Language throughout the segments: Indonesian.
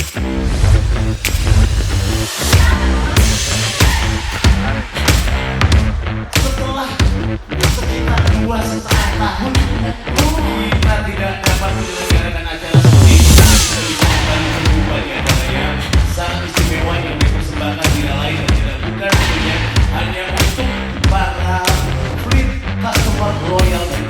Setelah sekitar 2,5 tahun kita tidak dapat menyelenggarakan acara seperti ini, kita bisa kembali berjumpa di acaranya sangat istimewa yang dipersembahkan tidak lain dan tidak bukan tentunya hanya untuk para free customer loyal dan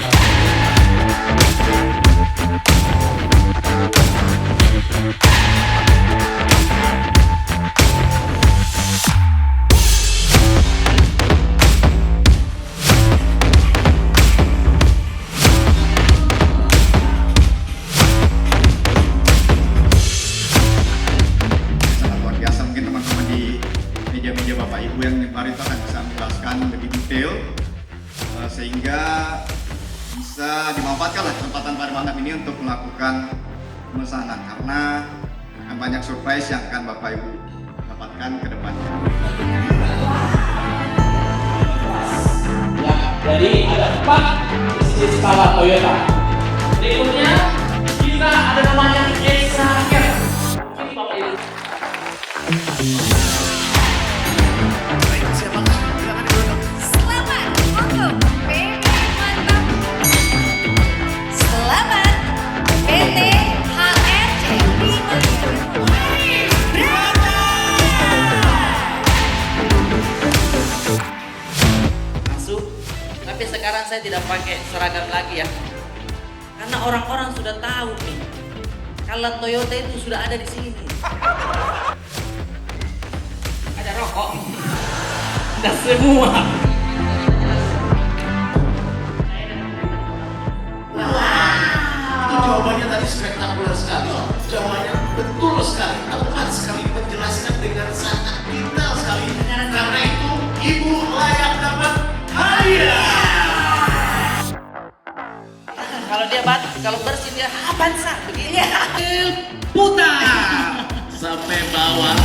meja Bapak Ibu yang menyebar itu akan bisa menjelaskan lebih detail sehingga bisa dimanfaatkanlah kesempatan pada malam ini untuk melakukan pemesanan karena akan banyak surprise yang akan Bapak Ibu dapatkan ke depannya. Ya, jadi ada 4 jenis skala Toyota. Berikutnya kita ada namanya Extra Care. Ini Bapak Ibu. Tapi sekarang saya tidak pakai seragam lagi ya, karena orang-orang sudah tahu nih kalau Toyota itu sudah ada di sini. Ada rokok, ada semua. Itu jawabannya tadi spektakuler sekali. Jawabannya betul sekali, tepat sekali, menjelaskan dengan sangat detail sekali. Karena itu Ibu layak dapat hadiah. Kalau dia kalau bersih dia apaan sah begini. Putar sampai bawah.